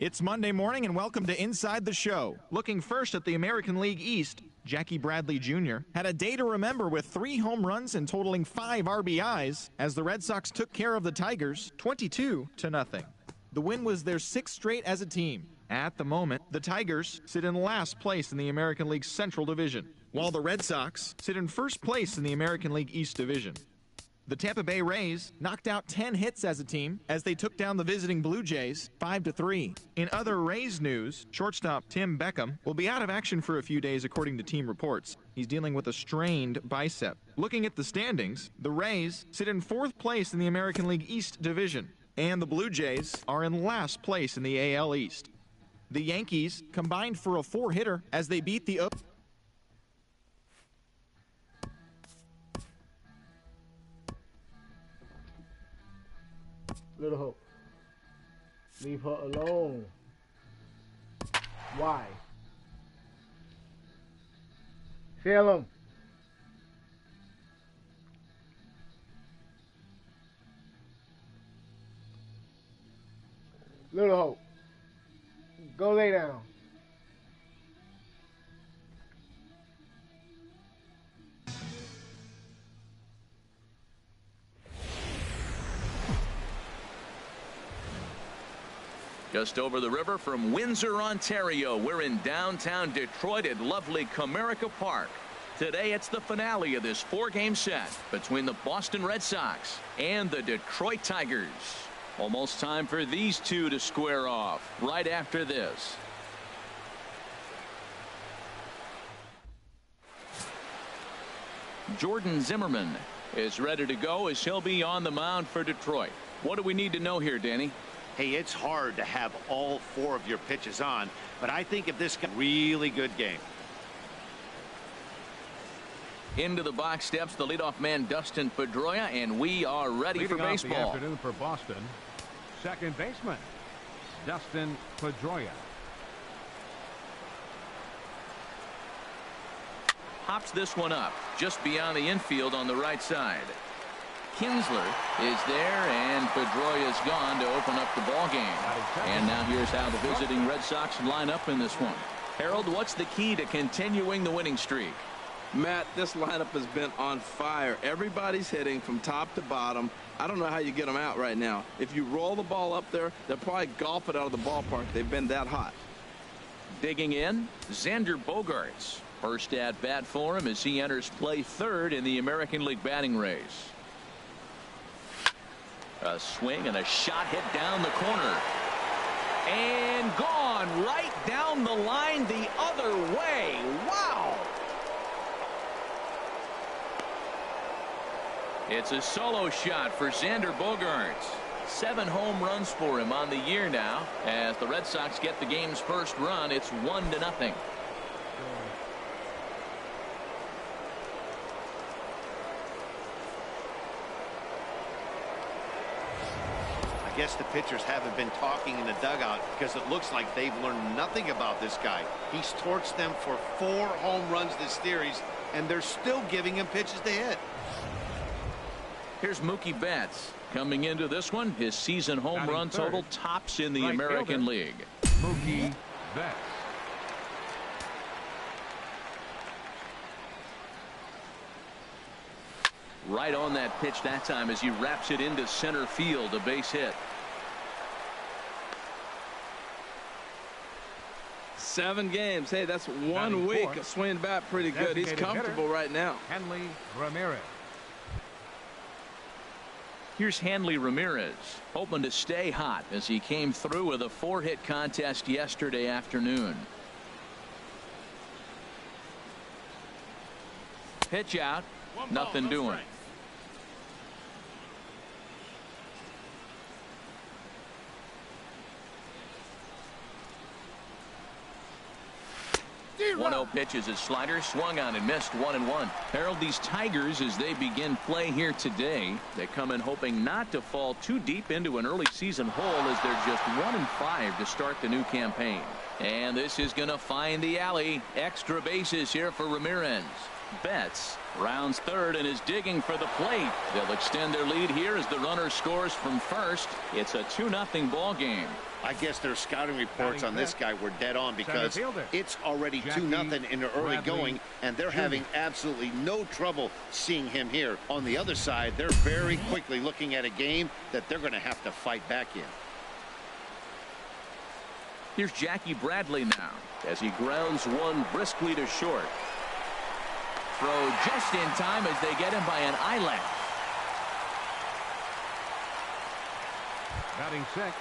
It's Monday morning and welcome to Inside the Show. Looking first at the American League East, Jackie Bradley Jr. had a day to remember with 3 home runs and totaling 5 RBIs as the Red Sox took care of the Tigers 22-0. The win was their 6th straight as a team. At the moment, the Tigers sit in last place in the American League Central Division, while the Red Sox sit in first place in the American League East Division. The Tampa Bay Rays knocked out 10 hits as a team as they took down the visiting Blue Jays 5-3. In other Rays news, shortstop Tim Beckham will be out of action for a few days according to team reports. He's dealing with a strained bicep. Looking at the standings, the Rays sit in 4th place in the American League East Division, and the Blue Jays are in last place in the AL East. The Yankees combined for a 4-hitter as they beat the Little Hope. Leave her alone. Why? Feel him. Little Hope. Go lay down. Just over the river from Windsor, Ontario, we're in downtown Detroit at lovely Comerica Park. Today it's the finale of this 4-game set between the Boston Red Sox and the Detroit Tigers. Almost time for these two to square off right after this. Jordan Zimmermann is ready to go as he'll be on the mound for Detroit. What do we need to know here, Danny? Hey, it's hard to have all 4 of your pitches on, but I think if this guy really good game. Into the box steps the leadoff man Dustin Pedroia, and we are ready for baseball. The afternoon for Boston, second baseman Dustin Pedroia. Hops this one up just beyond the infield on the right side. Kinsler is there, and Pedroia is gone to open up the ball game. And now here's how the visiting Red Sox line up in this one. Harold, what's the key to continuing the winning streak? Matt, this lineup has been on fire. Everybody's hitting from top to bottom. I don't know how you get them out right now. If you roll the ball up there, they'll probably golf it out of the ballpark. They've been that hot. Digging in, Xander Bogaerts. First at bat for him as he enters play 3rd in the American League batting race. A swing and a shot hit down the corner. And gone right down the line the other way. Wow. It's a solo shot for Xander Bogaerts. 7 home runs for him on the year now. As the Red Sox get the game's first run, it's 1-0. I guess the pitchers haven't been talking in the dugout because it looks like they've learned nothing about this guy. He's torched them for 4 home runs this series, and they're still giving him pitches to hit. Here's Mookie Betts coming into this one. His season home run total tops in the American League. Mookie Betts. Right on that pitch that time as he wraps it into center field, a base hit. 7 games. Hey, that's 1 week of swinging bat pretty good. He's comfortable right now. Hanley Ramirez. Here's Hanley Ramirez, hoping to stay hot as he came through with a 4-hit contest yesterday afternoon. Pitch out, nothing doing. One 0 pitches his slider, swung on and missed 1-1. Harold, these Tigers, as they begin play here today, they come in hoping not to fall too deep into an early season hole as they're just 1-5 to start the new campaign. And this is going to find the alley. Extra bases here for Ramirez. Betts rounds third and is digging for the plate. They'll extend their lead here as the runner scores from first. It's a 2-0 ball game. I guess their scouting reports on this guy were dead on because it's already 2-0 in the early going, and they're having absolutely no trouble seeing him here. On the other side, they're very quickly looking at a game that they're going to have to fight back in. Here's Jackie Bradley now as he grounds one briskly to short. Throw just in time as they get him by an eyelash. Batting sixth.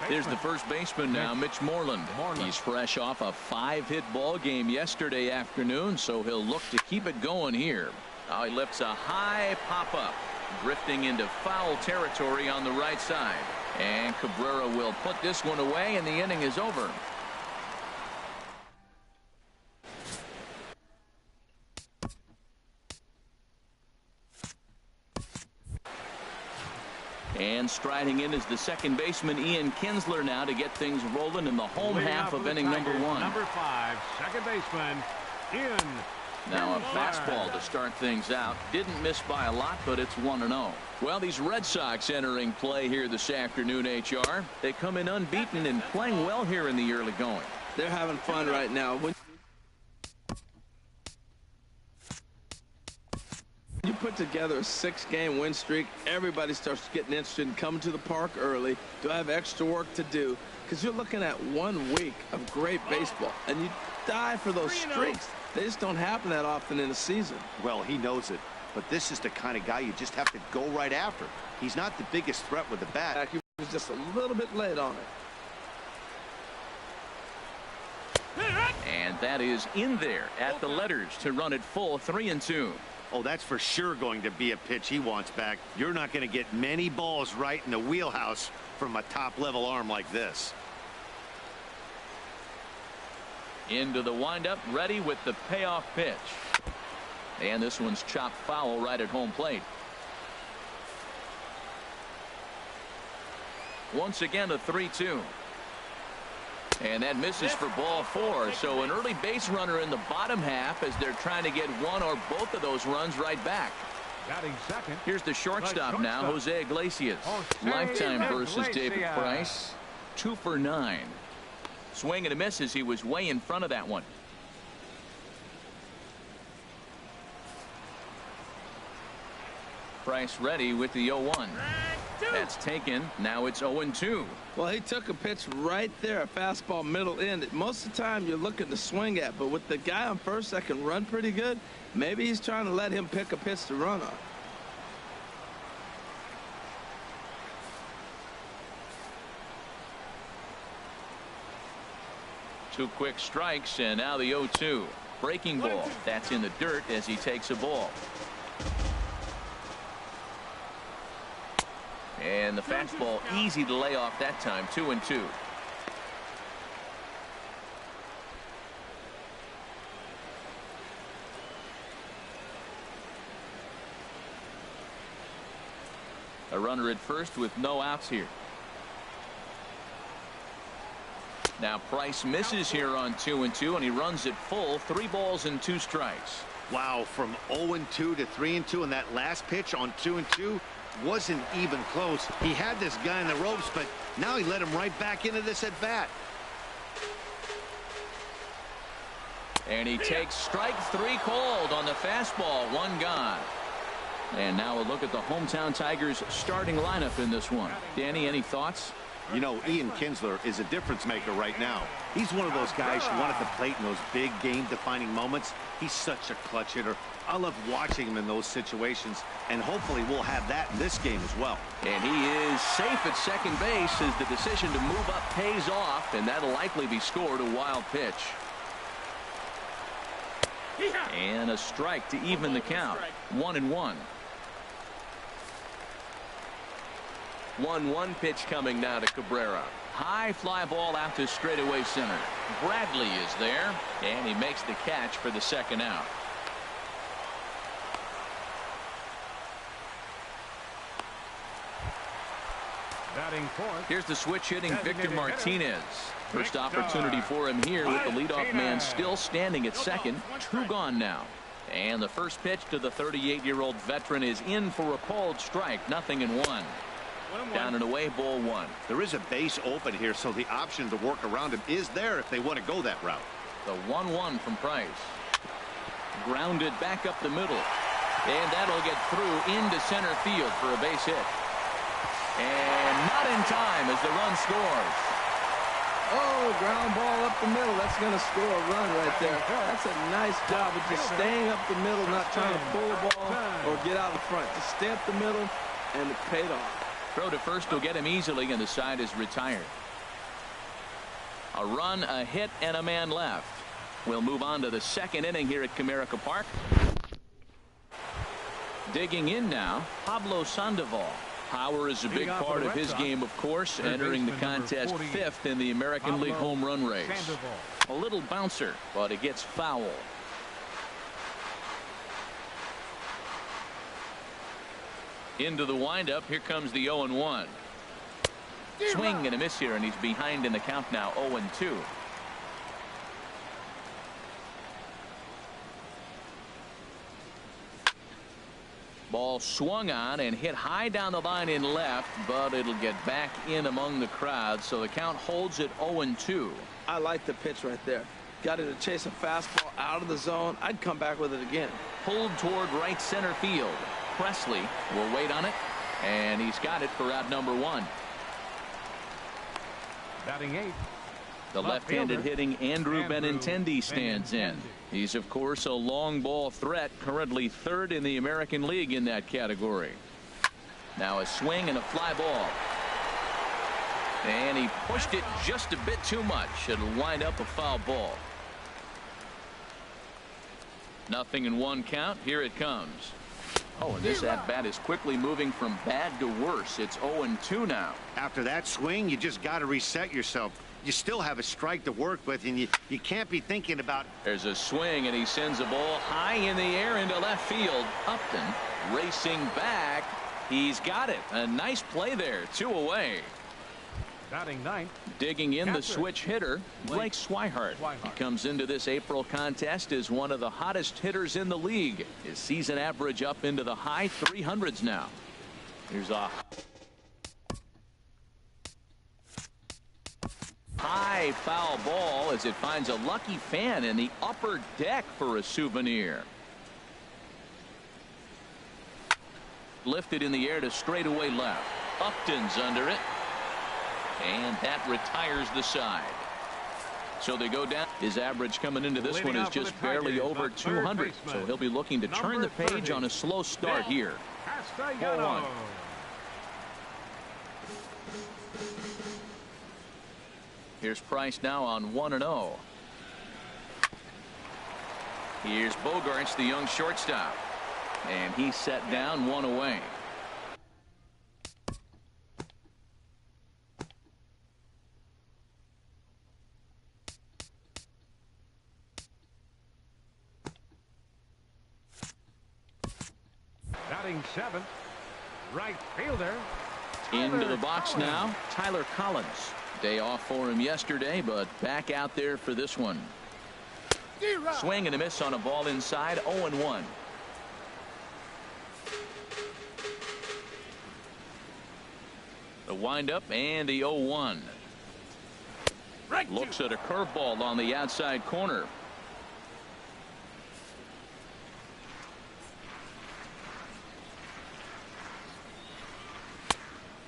There's the first baseman now, Mitch Moreland. He's fresh off a 5-hit ball game yesterday afternoon, so he'll look to keep it going here. Now he lifts a high pop-up, drifting into foul territory on the right side. And Cabrera will put this one away, and the inning is over. And striding in is the second baseman, Ian Kinsler, now to get things rolling in the home half of inning number 1. Number 5, second baseman, Ian. Now a fastball to start things out. Didn't miss by a lot, but it's 1-0. Well, these Red Sox entering play here this afternoon, HR. They come in unbeaten and playing well here in the early going. They're having fun right now. When you put together a 6-game win streak, everybody starts getting interested in coming to the park early. Do I have extra work to do? Because you're looking at 1 week of great baseball, and you die for those streaks. They just don't happen that often in a season. Well, he knows it, but this is the kind of guy you just have to go right after. He's not the biggest threat with the bat. He was just a little bit late on it. And that is in there at the letters to run it full, 3-2. Oh, that's for sure going to be a pitch he wants back. You're not going to get many balls right in the wheelhouse from a top-level arm like this. Into the windup, ready with the payoff pitch. And this one's chopped foul right at home plate. Once again, a 3-2. And that misses for ball 4. So an early base runner in the bottom half as they're trying to get one or both of those runs right back. Batting second. Here's the shortstop now, Jose Iglesias. Lifetime versus David Price. 2 for 9. Swing and a miss as he was way in front of that one. Price ready with the 0-1. That's taken. Now it's 0-2. Well, he took a pitch right there, a fastball middle end. Most of the time you're looking to swing at, but with the guy on first that can run pretty good, maybe he's trying to let him pick a pitch to run on. 2 quick strikes, and now the 0-2. Breaking ball. That's in the dirt as he takes a ball. And the fastball easy to lay off that time. 2-2. A runner at first with no outs here. Now Price misses here on 2-2, and he runs it full. 3 balls and 2 strikes. Wow, from 0-2 to 3-2, and that last pitch on 2-2 wasn't even close. He had this guy in the ropes, but now he let him right back into this at bat. And he takes strike 3 called on the fastball. 1 gone. And now a look at the hometown Tigers starting lineup in this one. Danny, any thoughts? You know, Ian Kinsler is a difference maker right now. He's one of those guys you want at the plate in those big game-defining moments. He's such a clutch hitter. I love watching him in those situations, and hopefully we'll have that in this game as well. And he is safe at second base as the decision to move up pays off, and that'll likely be scored. A wild pitch. And a strike to even the count. 1-1. 1-1 pitch coming now to Cabrera. High fly ball out to straightaway center. Bradley is there, and he makes the catch for the second out. Batting fourth. Here's the switch hitting Victor Martinez. First opportunity for him here with the leadoff man still standing at second. 2 gone now. And the first pitch to the 38-year-old veteran is in for a called strike. 0-1. Down and away, ball one. There is a base open here, so the option to work around him is there if they want to go that route. The 1-1 from Price. Grounded back up the middle. And that'll get through into center field for a base hit. And not in time as the run scores. Oh, ground ball up the middle. That's going to score a run right there. That's a nice job of just staying up the middle, not trying to pull the ball or get out in front. Just stay up the middle, and it paid off. Throw to first will get him easily, and the side is retired. A run, a hit, and a man left. We'll move on to the second inning here at Comerica Park. Digging in now, Pablo Sandoval. Power is a big part of his game, of course, entering the contest fifth in the American League home run race. A little bouncer, but it gets foul. Into the windup. Here comes the 0-1. Swing and a miss here, and he's behind in the count now, 0-2. Ball swung on and hit high down the line in left, but it'll get back in among the crowd, so the count holds at 0-2. I like the pitch right there. Got it to chase a fastball out of the zone. I'd come back with it again. Pulled toward right center field. Presley will wait on it, and he's got it for out number one. Batting eighth. The left-handed hitting Andrew Benintendi stands in. He's, of course, a long ball threat, currently third in the American League in that category. Now a swing and a fly ball. And he pushed it just a bit too much. It'll wind up a foul ball. 0-1 count. Here it comes. Oh, and this at-bat is quickly moving from bad to worse. It's 0-2 now. After that swing, you just got to reset yourself. You still have a strike to work with, and you can't be thinking about. There's a swing, and he sends a ball high in the air into left field. Upton racing back. He's got it. A nice play there. 2 away. Batting ninth. Digging in the switch hitter, Blake Swihart. He comes into this April contest as one of the hottest hitters in the league. His season average up into the high 300s now. Here's a high foul ball as it finds a lucky fan in the upper deck for a souvenir. Lifted in the air to straightaway left. Upton's under it. And that retires the side. So they go down. His average coming into this one is just barely over 200. So he'll be looking to turn the page on a slow start here. 4-1. Here's Price now on 1-0. Here's Bogaerts, the young shortstop. And he's set down, 1 away. Batting seventh. Right fielder. Into the box now, Tyler Collins. Day off for him yesterday, but back out there for this one. Swing and a miss on a ball inside. 0-1. The windup and the 0-1. Looks at a curveball on the outside corner.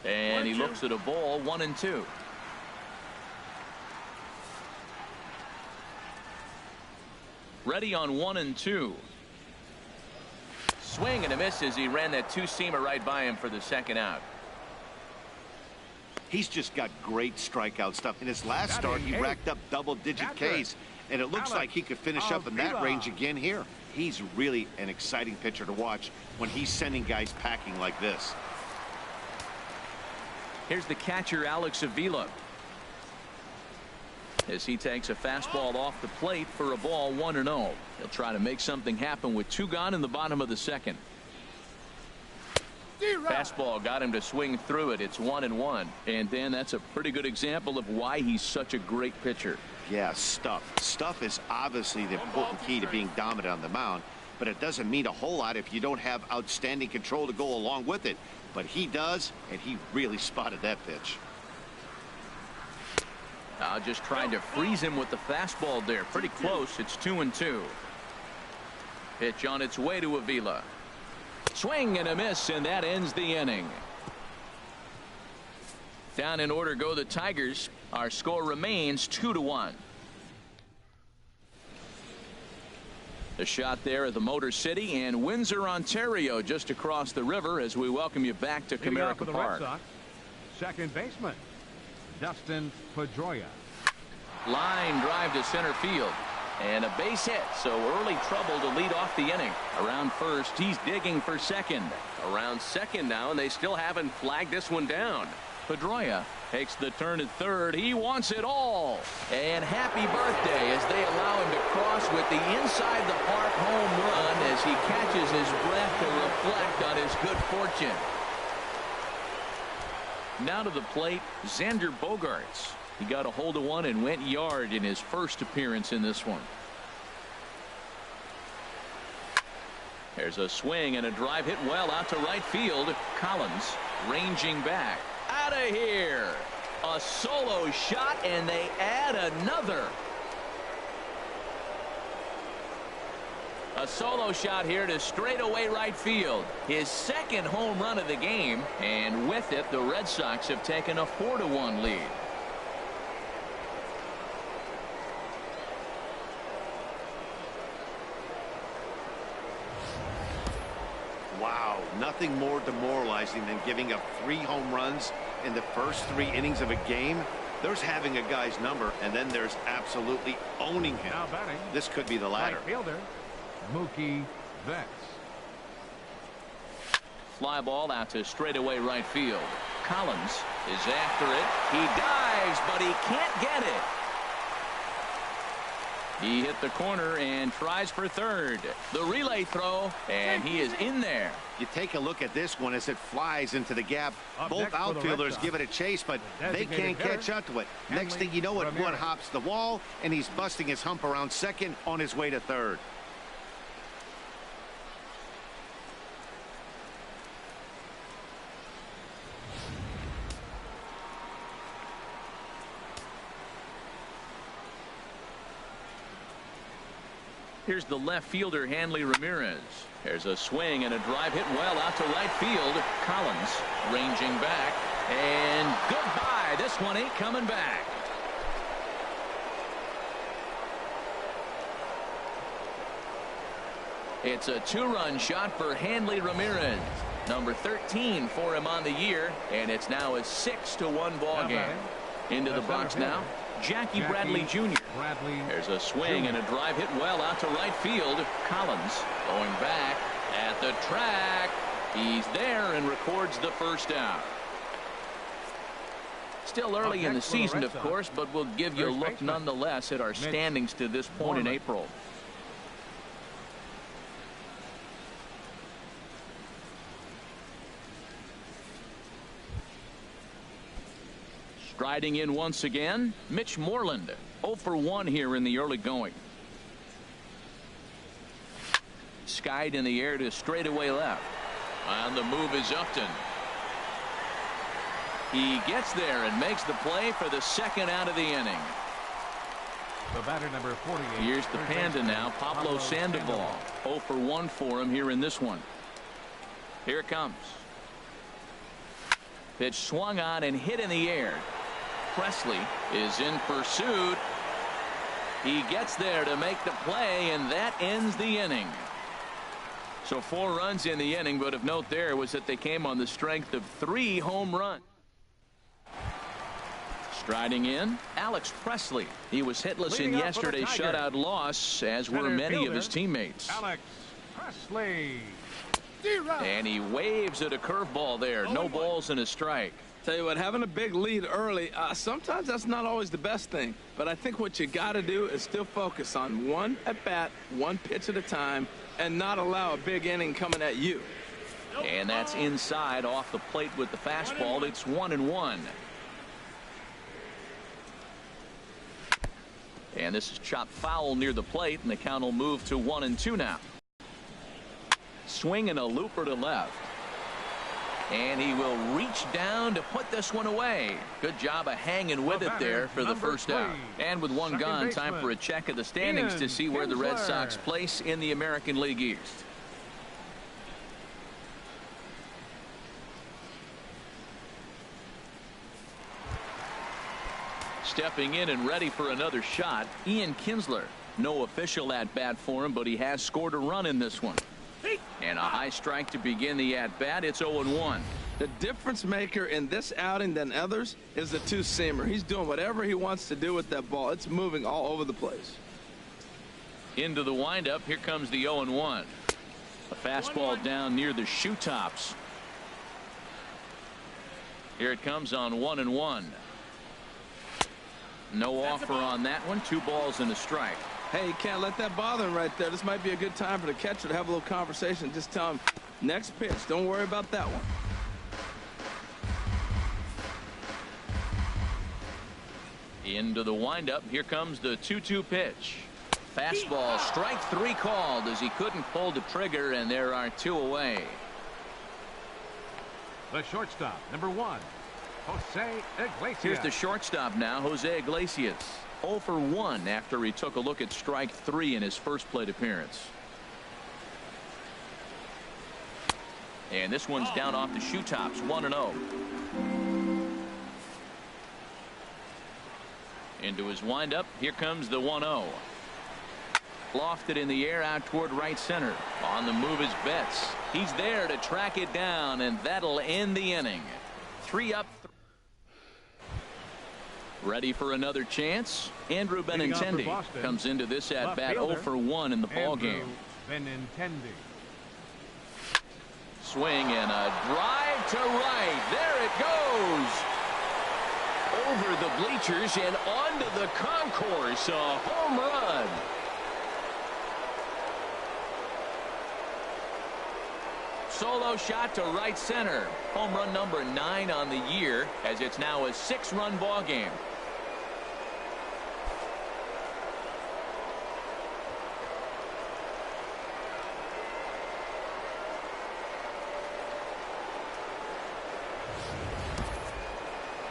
And he looks at a ball. 1-2. Ready on 1-2. Swing and a miss as he ran that two-seamer right by him for the second out. He's just got great strikeout stuff. In his last start, he racked up double-digit Ks, and it looks like he could finish up in that range again here. He's really an exciting pitcher to watch when he's sending guys packing like this. Here's the catcher, Alex Avila, as he takes a fastball off the plate for a ball. 1-0. He'll try to make something happen with 2 gone in the bottom of the second. Fastball got him to swing through it. It's 1-1. And then that's a pretty good example of why he's such a great pitcher. Yeah, stuff is obviously the important key to being dominant on the mound. but it doesn't mean a whole lot if you don't have outstanding control to go along with it. But he does, and he really spotted that pitch. Just trying to freeze him with the fastball there. Pretty close. It's 2-2. Pitch on its way to Avila. Swing and a miss, and that ends the inning. Down in order go the Tigers. Our score remains 2-1. The shot there at the Motor City and Windsor, Ontario, just across the river, as we welcome you back to Comerica Park. Second baseman, Dustin Pedroia. Line drive to center field. And a base hit, so early trouble to lead off the inning. Around first, he's digging for second. Around second now, and they still haven't flagged this one down. Pedroia takes the turn at third. He wants it all. And happy birthday as they allow him to cross with the inside the park home run as he catches his breath to reflect on his good fortune. Now to the plate, Xander Bogaerts. He got a hold of one and went yard in his first appearance in this one. There's a swing and a drive hit well out to right field. Collins ranging back. Out of here. A solo shot, and they add another. A solo shot here to straightaway right field. His second home run of the game, and with it, the Red Sox have taken a 4-1 lead. Wow, nothing more demoralizing than giving up 3 home runs in the first 3 innings of a game. There's having a guy's number, and then there's absolutely owning him. Now batting, this could be the latter. right fielder, Mookie Betts. Fly ball out to straightaway right field. Collins is after it. He dives, but he can't get it. He hit the corner and tries for third. The relay throw, and he is in there. You take a look at this one as it flies into the gap. Both outfielders give it a chase, but they can't catch up to it. Next thing you know, one hops the wall, and he's busting his hump around second on his way to third. Here's the left fielder, Hanley Ramirez. There's a swing and a drive hit well out to right field. Collins ranging back, and goodbye. This one ain't coming back. It's a 2-run shot for Hanley Ramirez. Number 13 for him on the year, and it's now a 6-1 ball game. Into the box now, Jackie Bradley Jr. There's a swing and a drive hit well out to right field. Collins going back at the track. He's there and records the first out. Still early in the season, of course, but we'll give you a look nonetheless at our standings to this point in April. Striding in once again, Mitch Moreland. 0 for 1 here in the early going. Skied in the air to straightaway left. On the move is Upton. He gets there and makes the play for the second out of the inning. The batter, number 48. Here's the Panda now, Pablo Sandoval. 0 for 1 for him here in this one. Here it comes. Pitch swung on and hit in the air. Presley is in pursuit. He gets there to make the play, and that ends the inning. So 4 runs in the inning, but of note there was that they came on the strength of 3 home runs. Striding in, Alex Presley. He was hitless in yesterday's shutout loss, as were many of his teammates. Alex Presley. And he waves at a curveball there. No balls and a strike. Tell you what, having a big lead early, sometimes that's not always the best thing. But I think what you got to do is still focus on one at bat, one pitch at a time, and not allow a big inning coming at you. And that's inside off the plate with the fastball. It's 1-1. And this is chopped foul near the plate, and the count will move to 1-2 now. Swing and a looper to left. And he will reach down to put this one away. Good job of hanging with it there for the first out. And with one gone, time for a check of the standings to see where the Red Sox place in the American League East. Stepping in and ready for another shot, Ian Kinsler. No official at-bat for him, but he has scored a run in this one. And a high strike to begin the at-bat. It's 0-1. The difference maker in this outing than others is the two-seamer. He's doing whatever he wants to do with that ball. It's moving all over the place. Into the windup. Here comes the 0-1. A fastball down near the shoe tops. Here it comes on 1-1. No offer on that one. 2 balls and a strike. Hey, you can't let that bother him right there. This might be a good time for the catcher to have a little conversation. Just tell him, next pitch, don't worry about that one. Into the windup. Here comes the 2-2 pitch. Fastball, strike 3 called as he couldn't pull the trigger, and there are 2 away. The shortstop, number 1, Jose Iglesias. Here's the shortstop now, Jose Iglesias. 0 for 1 after he took a look at strike 3 in his first plate appearance. And this one's down off the shoe tops. 1-0. Into his windup. Here comes the 1-0. Lofted in the air out toward right center. On the move is Betts. He's there to track it down, and that'll end the inning. 3 up. Ready for another chance. Andrew Benintendi comes into this at bat 0 for 1 in the ball game. Benintendi. Swing and a drive to right. There it goes. Over the bleachers and onto the concourse. A home run. Solo shot to right center. Home run number 9 on the year, as it's now a 6-run ball game.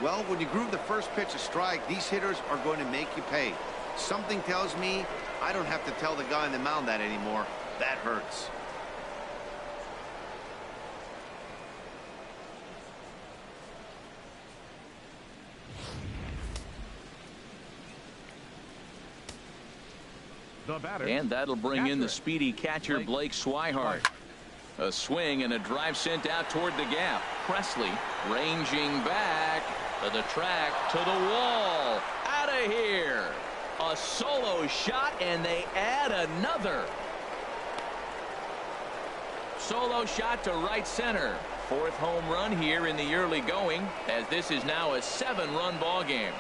Well, when you groove the first pitch a strike, these hitters are going to make you pay. Something tells me I don't have to tell the guy on the mound that anymore. That hurts. The batter. And that'll bring in the speedy catcher Blake Swihart. A swing and a drive sent out toward the gap. Presley ranging back to the track, to the wall. Out of here. A solo shot, and they add another. Solo shot to right center. 4th home run here in the early going, as this is now a 7-run ball game.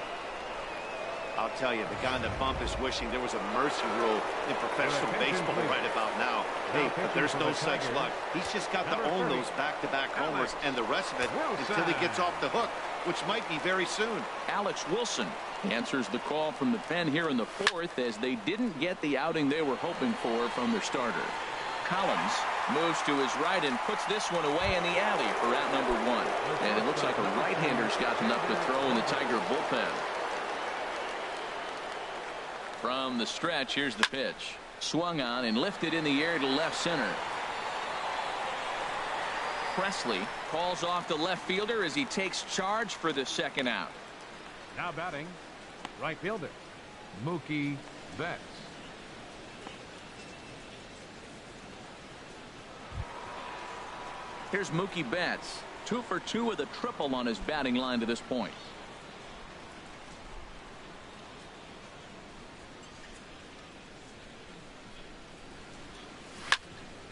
I'll tell you, the guy on the bump is wishing there was a mercy rule in professional baseball right about now. Hey, but there's no such luck. He's just got to own those back-to-back homers and the rest of it until he gets off the hook, which might be very soon. Alex Wilson answers the call from the pen here in the 4th, as they didn't get the outing they were hoping for from their starter. Collins moves to his right and puts this one away in the alley for out number 1. And it looks like a right-hander's got enough to throw in the Tiger bullpen. From the stretch, here's the pitch. Swung on and lifted in the air to left center. Presley calls off the left fielder as he takes charge for the 2nd out. Now batting, right fielder, Mookie Betts. Here's Mookie Betts. 2 for 2 with a triple on his batting line to this point.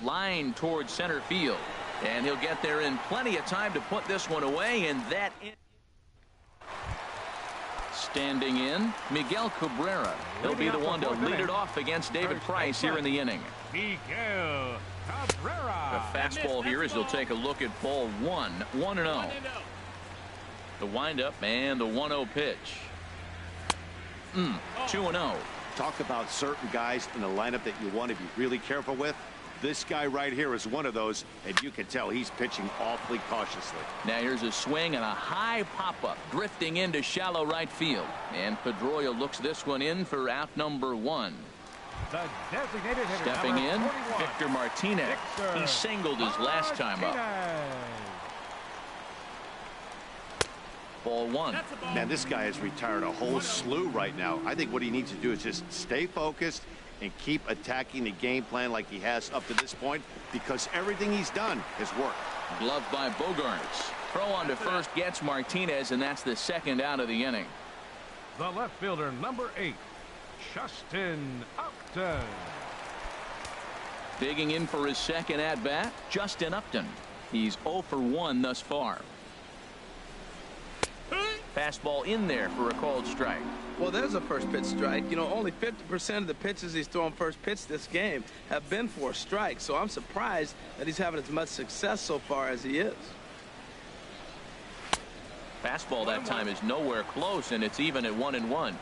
Line towards center field, and he'll get there in plenty of time to put this one away, and that standing in Miguel Cabrera. He'll be the one to lead it off against David Price here in the inning. Miguel Cabrera. The fastball here as he'll take a look at ball 1. 1-0. The windup and the 1-0 pitch. 2-0. Talk about certain guys in the lineup that you want to be really careful with. This guy right here is one of those, and you can tell he's pitching awfully cautiously. Now here's a swing and a high pop-up drifting into shallow right field, and Pedroia looks this one in for out number 1. The designated hitter, Stepping in, 41. Victor Martinez. Victor He singled his last time up. Martinez. Ball 1. Man, this guy has retired a whole slew right now. I think what he needs to do is just stay focused and keep attacking the game plan like he has up to this point, because everything he's done has worked. Glove by Bogaerts. Throw on to first gets Martinez, and that's the second out of the inning. The left fielder, number 8, Justin Upton. Digging in for his second at-bat, Justin Upton. He's 0 for 1 thus far. Fastball in there for a called strike. Well, there's a first pitch strike. You know, only 50% of the pitches he's thrown first pitch this game have been for a strike. So I'm surprised that he's having as much success so far as he is. Fastball that time is nowhere close, and it's even at 1-1.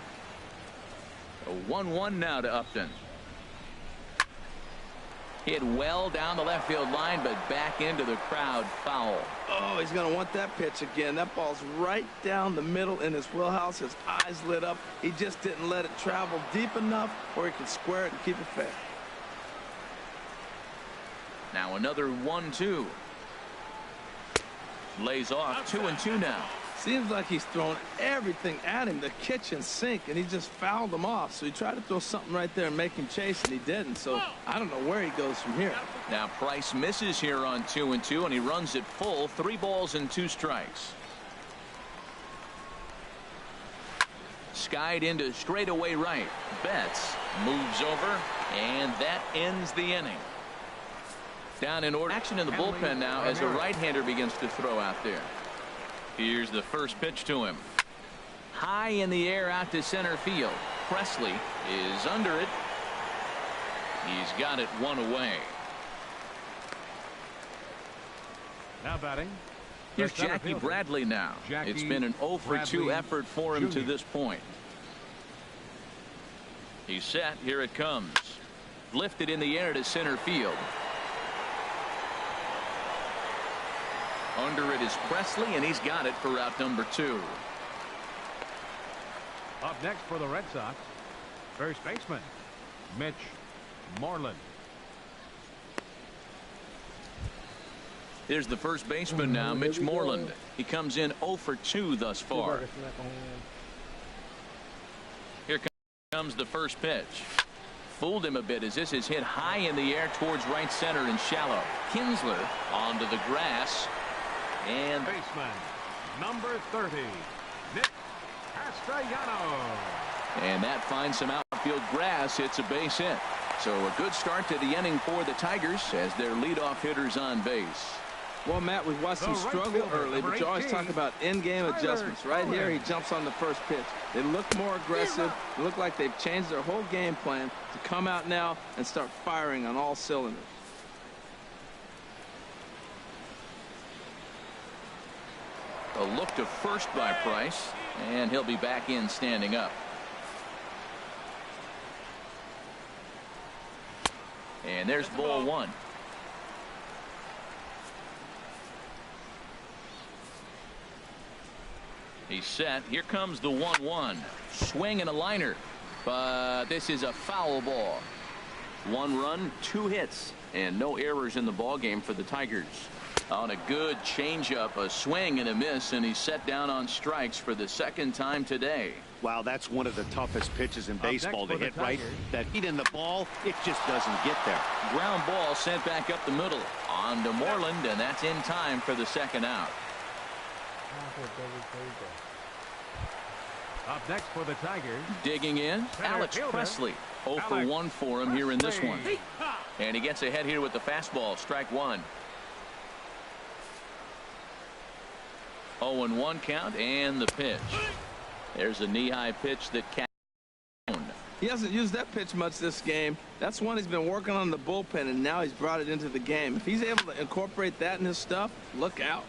A 1-1 now to Upton. Hit well down the left field line, but back into the crowd, foul. Oh, he's going to want that pitch again. That ball's right down the middle in his wheelhouse. His eyes lit up. He just didn't let it travel deep enough where he could square it and keep it fair. Now another 1-2. Lays off 2-2 now. Seems like he's thrown everything at him, the kitchen sink, and he just fouled him off. So he tried to throw something right there and make him chase, and he didn't. So I don't know where he goes from here. Now Price misses here on 2-2, and he runs it full. 3 balls and 2 strikes. Skied into straightaway right. Betts moves over, and that ends the inning. Down in order. Action in the bullpen now as a right-hander begins to throw out there. Here's the first pitch to him. High in the air out to center field. Presley is under it. He's got it 1 away. Now batting. Here's Jackie Bradley now. It's been an 0 for 2 effort for him to this point. He's set. Here it comes. Lifted in the air to center field. Under it is Presley, and he's got it for out number 2. Up next for the Red Sox, first baseman, Mitch Moreland. Here's the first baseman now, Mitch Moreland. He comes in 0 for 2 thus far. Here comes the first pitch. Fooled him a bit as this is hit high in the air towards right center and shallow. Kinsler onto the grass. And Baseman, number 30, Nick Castellanos. And that finds some outfield grass. It's a base hit. So a good start to the inning for the Tigers as their leadoff hitter's on base. Well, Matt, we've watched him struggle early, but you always talk about in-game adjustments. Right here, he jumps on the first pitch. They look more aggressive. They look like they've changed their whole game plan to come out now and start firing on all cylinders. A look to first by Price, and he'll be back in standing up. And there's ball 1. He's set. Here comes the 1-1. Swing and a liner, but this is a foul ball. 1 run, 2 hits, and no errors in the ball game for the Tigers. On a good changeup, a swing and a miss, and he's set down on strikes for the second time today. Wow, that's one of the toughest pitches in baseball to hit right. That heat in the ball, it just doesn't get there. Ground ball sent back up the middle. On to Moreland, and that's in time for the second out. Up next for the Tigers. Digging in, Alex Presley. 0 for 1 for him here in this one. And he gets ahead here with the fastball. Strike 1. 0-1 count, and the pitch. There's a knee-high pitch that He hasn't used that pitch much this game. That's one he's been working on in the bullpen, and now he's brought it into the game. If he's able to incorporate that in his stuff, look out.